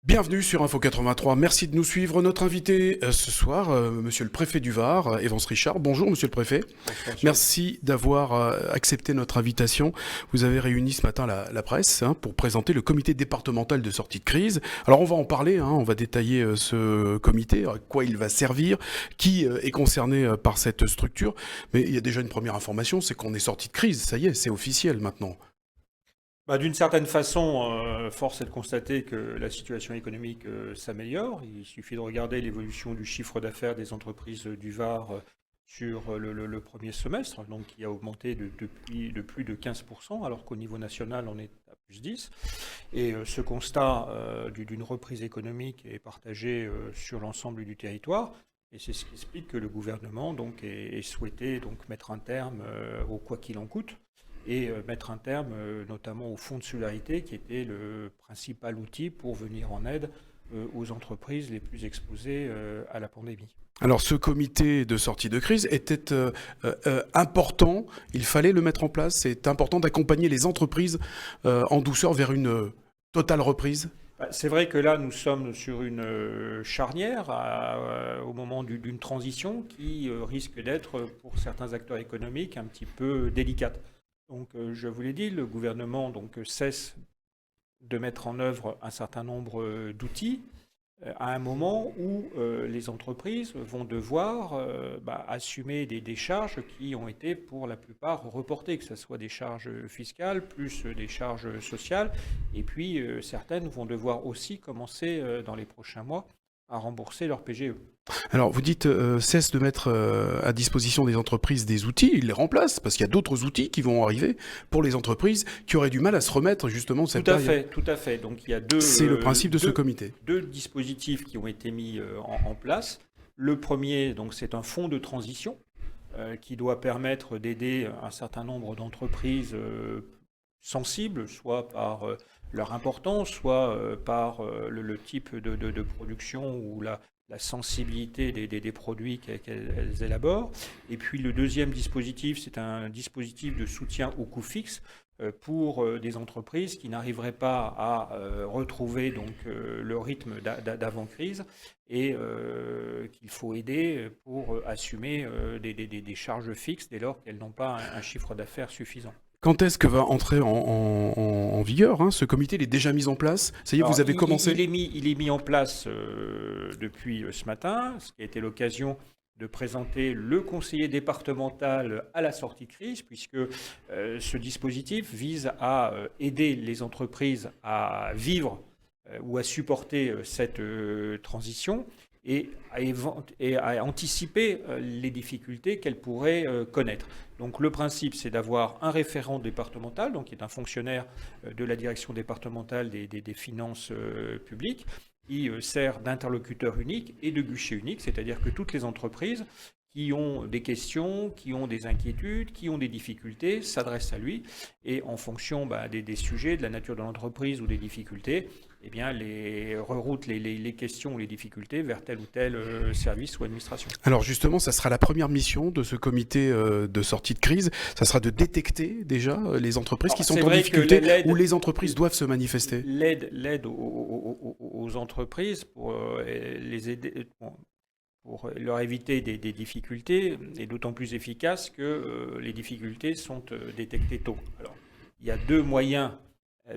Bienvenue sur Info 83. Merci de nous suivre. Notre invité ce soir, monsieur le préfet du Var, Evans Richard. Bonjour, monsieur le préfet. Bonsoir. Merci d'avoir accepté notre invitation. Vous avez réuni ce matin la presse pour présenter le comité départemental de sortie de crise. Alors, on va en parler, on va détailler ce comité, à quoi il va servir, qui est concerné par cette structure. Mais il y a déjà une première information, c'est qu'on est sorti de crise. Ça y est, c'est officiel maintenant. D'une certaine façon, force est de constater que la situation économique s'améliore. Il suffit de regarder l'évolution du chiffre d'affaires des entreprises du Var sur le premier semestre, donc qui a augmenté de plus de 15%, alors qu'au niveau national, on est à plus 10%. Et ce constat d'une reprise économique est partagé sur l'ensemble du territoire. Et c'est ce qui explique que le gouvernement ait souhaité mettre un terme au quoi qu'il en coûte, et mettre un terme notamment au fonds de solidarité qui était le principal outil pour venir en aide aux entreprises les plus exposées à la pandémie. Alors ce comité de sortie de crise était important, il fallait le mettre en place, c'est important d'accompagner les entreprises en douceur vers une totale reprise. C'est vrai que là, nous sommes sur une charnière au moment d'une transition qui risque d'être, pour certains acteurs économiques, un petit peu délicate. Donc, je vous l'ai dit, le gouvernement cesse de mettre en œuvre un certain nombre d'outils à un moment où les entreprises vont devoir assumer des charges qui ont été pour la plupart reportées, que ce soit des charges fiscales plus des charges sociales. Et puis, certaines vont devoir aussi commencer dans les prochains mois à rembourser leur PGE. Alors, vous dites cesse de mettre à disposition des entreprises des outils, il les remplace, parce qu'il y a d'autres outils qui vont arriver pour les entreprises qui auraient du mal à se remettre justement de cette période. Tout à fait. Donc, il y a deux. C'est le principe de ce comité. Deux dispositifs qui ont été mis en place. Le premier, c'est un fonds de transition qui doit permettre d'aider un certain nombre d'entreprises sensibles, soit par leur importance, soit par le type de production ou la sensibilité des produits qu'elles élaborent. Et puis le deuxième dispositif, c'est un dispositif de soutien au coût fixe pour des entreprises qui n'arriveraient pas à retrouver le rythme d'avant-crise et qu'il faut aider pour assumer des charges fixes dès lors qu'elles n'ont pas un chiffre d'affaires suffisant. Quand est-ce que va entrer en vigueur ce comité? Il est déjà mis en place? Ça y est, vous avez commencé? Il est mis en place depuis ce matin, ce qui a été l'occasion de présenter le conseiller départemental à la sortie de crise, puisque ce dispositif vise à aider les entreprises à vivre ou à supporter cette transition et à anticiper les difficultés qu'elles pourraient connaître. Donc le principe, c'est d'avoir un référent départemental, qui est un fonctionnaire de la direction départementale des finances publiques, qui sert d'interlocuteur unique et de guichet unique, c'est-à-dire que toutes les entreprises qui ont des questions, qui ont des inquiétudes, qui ont des difficultés, s'adressent à lui. Et en fonction des sujets, de la nature de l'entreprise ou des difficultés, reroute les questions ou les difficultés vers tel ou tel service ou administration. Alors justement, ça sera la première mission de ce comité de sortie de crise. Ça sera de détecter déjà les entreprises qui sont en difficulté ou les entreprises doivent se manifester. L'aide aux entreprises pour les aider... pour leur éviter des difficultés, est d'autant plus efficace que les difficultés sont détectées tôt. Alors, il y a deux moyens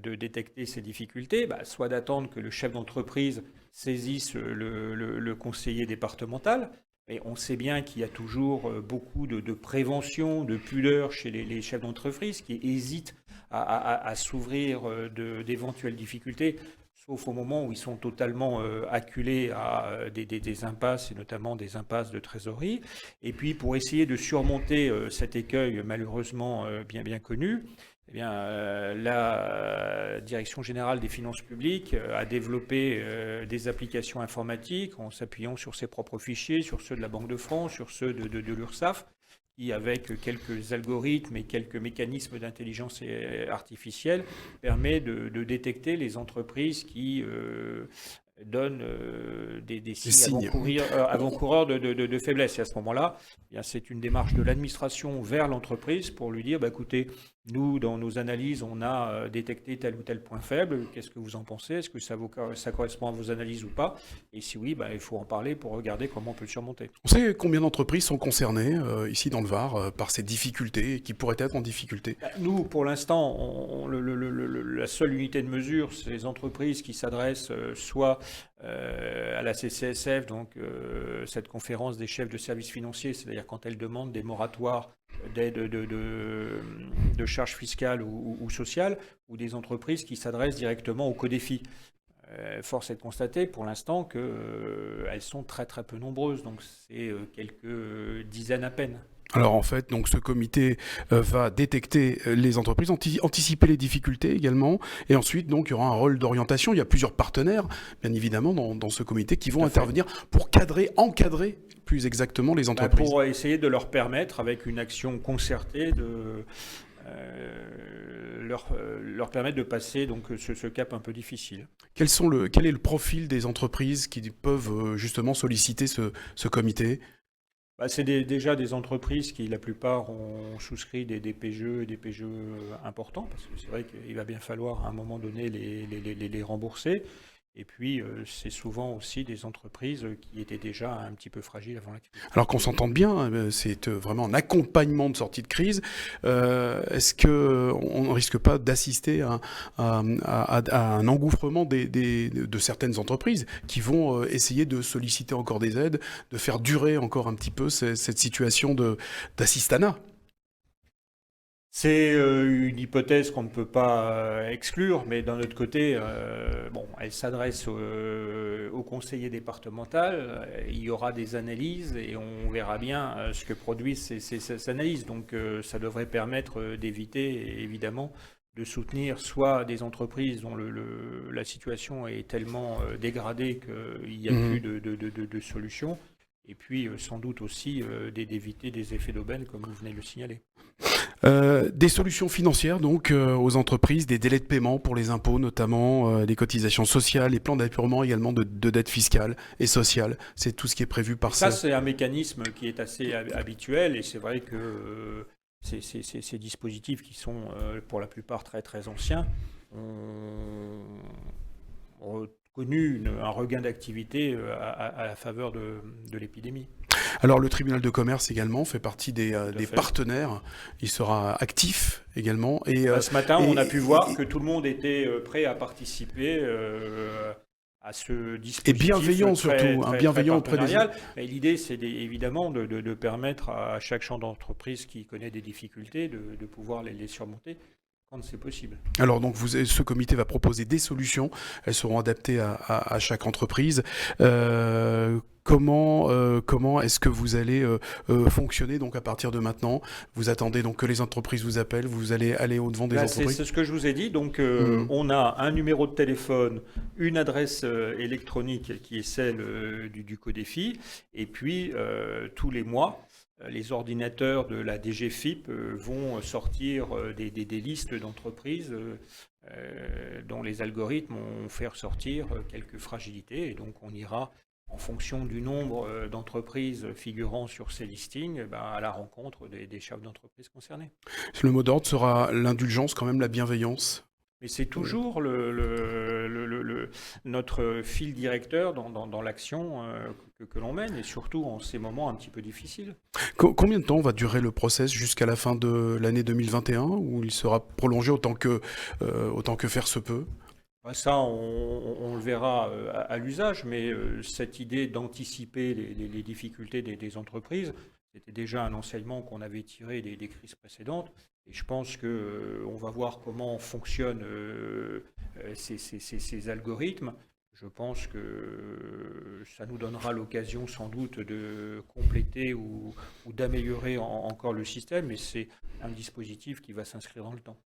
de détecter ces difficultés, soit d'attendre que le chef d'entreprise saisisse le conseiller départemental, mais on sait bien qu'il y a toujours beaucoup de prévention, de pudeur chez les chefs d'entreprise qui hésitent à s'ouvrir d'éventuelles difficultés, sauf au moment où ils sont totalement acculés à des impasses, et notamment des impasses de trésorerie. Et puis, pour essayer de surmonter cet écueil malheureusement bien connu, la Direction générale des finances publiques a développé des applications informatiques en s'appuyant sur ses propres fichiers, sur ceux de la Banque de France, sur ceux de l'URSSAF, qui, avec quelques algorithmes et quelques mécanismes d'intelligence artificielle, permet de détecter les entreprises qui donnent des signes avant-coureurs de faiblesse. Et à ce moment-là, c'est une démarche de l'administration vers l'entreprise pour lui dire, écoutez, Nous, dans nos analyses, on a détecté tel ou tel point faible. Qu'est-ce que vous en pensez? Est-ce que ça correspond à vos analyses ou pas? Et si oui, il faut en parler pour regarder comment on peut le surmonter. On sait combien d'entreprises sont concernées ici dans le Var par ces difficultés et qui pourraient être en difficulté? Nous, pour l'instant, la seule unité de mesure, c'est les entreprises qui s'adressent soit à la CCSF, donc cette conférence des chefs de services financiers, c'est-à-dire quand elles demandent des moratoires d'aide de charges fiscales ou sociales, ou des entreprises qui s'adressent directement au CODEFI. Force est de constater pour l'instant qu'elles sont très très peu nombreuses, donc c'est quelques dizaines à peine. Alors en fait, donc ce comité va détecter les entreprises, anticiper les difficultés également, et ensuite donc il y aura un rôle d'orientation. Il y a plusieurs partenaires, bien évidemment, dans ce comité qui vont intervenir pour encadrer plus exactement les entreprises. Pour essayer de leur permettre, avec une action concertée, leur permettre de passer donc ce cap un peu difficile. Quel est le profil des entreprises qui peuvent justement solliciter ce comité? C'est déjà des entreprises qui, la plupart, ont souscrit des PGE et des PGE importants, parce que c'est vrai qu'il va bien falloir à un moment donné les rembourser. Et puis, c'est souvent aussi des entreprises qui étaient déjà un petit peu fragiles avant la crise. Alors qu'on s'entende bien, c'est vraiment un accompagnement de sortie de crise. Est-ce qu'on ne risque pas d'assister à un engouffrement de certaines entreprises qui vont essayer de solliciter encore des aides, de faire durer encore un petit peu cette situation d'assistanat? C'est une hypothèse qu'on ne peut pas exclure, mais d'un autre côté, elle s'adresse au conseiller départemental. Il y aura des analyses et on verra bien ce que produisent ces analyses. Donc ça devrait permettre d'éviter, évidemment, de soutenir soit des entreprises dont la situation est tellement dégradée qu'il n'y a plus de solution, et puis sans doute aussi d'éviter des effets d'aubaine, comme vous venez de le signaler. Des solutions financières donc aux entreprises, des délais de paiement pour les impôts notamment, les cotisations sociales, les plans d'apurement également de dette fiscale et sociale. C'est tout ce qui est prévu par ça. Ça, c'est un mécanisme qui est assez habituel et c'est vrai que ces dispositifs qui sont pour la plupart très très anciens ont connu un regain d'activité à la faveur de l'épidémie. Alors le tribunal de commerce également fait partie des partenaires, il sera actif également. Et, ce matin, on a pu voir que tout le monde était prêt à participer à ce dispositif. Et bienveillant surtout, bienveillant auprès des... Mais l'idée, c'est évidemment de permettre à chaque champ d'entreprise qui connaît des difficultés de pouvoir les surmonter quand c'est possible. Alors donc ce comité va proposer des solutions, elles seront adaptées à chaque entreprise. Comment est-ce que vous allez fonctionner donc à partir de maintenant? Vous attendez donc que les entreprises vous appellent, vous allez aller au-devant des entreprises? C'est ce que je vous ai dit. Donc on a un numéro de téléphone, une adresse électronique qui est celle du CODEFI, et puis tous les mois, les ordinateurs de la DGFiP vont sortir des listes d'entreprises dont les algorithmes ont fait ressortir quelques fragilités, et donc on ira en fonction du nombre d'entreprises figurant sur ces listings, à la rencontre des chefs d'entreprise concernés. Le mot d'ordre sera l'indulgence, quand même, la bienveillance. Mais c'est toujours notre fil directeur dans l'action que l'on mène, et surtout en ces moments un petit peu difficiles. Combien de temps va durer le process jusqu'à la fin de l'année 2021, où il sera prolongé autant que faire se peut? Ça, on le verra à l'usage, mais cette idée d'anticiper les difficultés des entreprises, c'était déjà un enseignement qu'on avait tiré des crises précédentes. Et je pense qu'on va voir comment fonctionnent ces algorithmes. Je pense que ça nous donnera l'occasion sans doute de compléter ou d'améliorer encore le système, mais c'est un dispositif qui va s'inscrire dans le temps.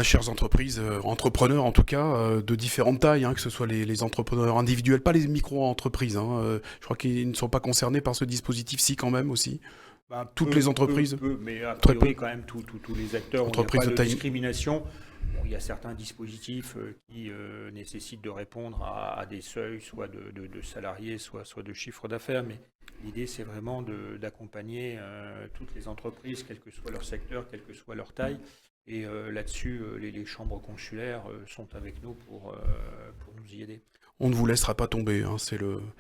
Chères entreprises, entrepreneurs en tout cas, de différentes tailles, que ce soit les entrepreneurs individuels, pas les micro-entreprises. Je crois qu'ils ne sont pas concernés par ce dispositif, si quand même aussi. Toutes les entreprises. Mais a priori quand même tous les acteurs. Entreprises il n'y a pas de discrimination. Il y a certains dispositifs qui nécessitent de répondre à des seuils, soit de salariés, soit de chiffre d'affaires, mais l'idée c'est vraiment d'accompagner toutes les entreprises, quel que soit leur secteur, quelle que soit leur taille, Et là-dessus, les chambres consulaires sont avec nous pour nous y aider. On ne vous laissera pas tomber, hein,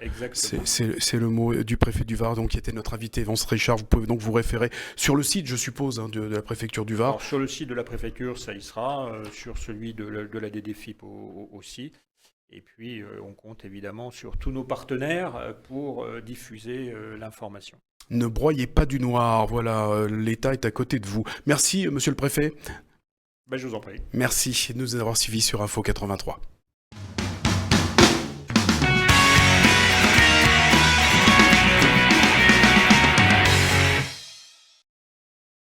Exactement. c'est le mot du préfet du Var, donc qui était notre invité, Vance Richard. Vous pouvez donc vous référer sur le site, je suppose, hein, de la préfecture du Var. Alors, sur le site de la préfecture, ça y sera, sur celui de la DDFIP aussi. Et puis, on compte évidemment sur tous nos partenaires pour diffuser l'information. Ne broyez pas du noir, voilà, l'État est à côté de vous. Merci, monsieur le préfet. Ben, je vous en prie. Merci de nous avoir suivis sur Info 83.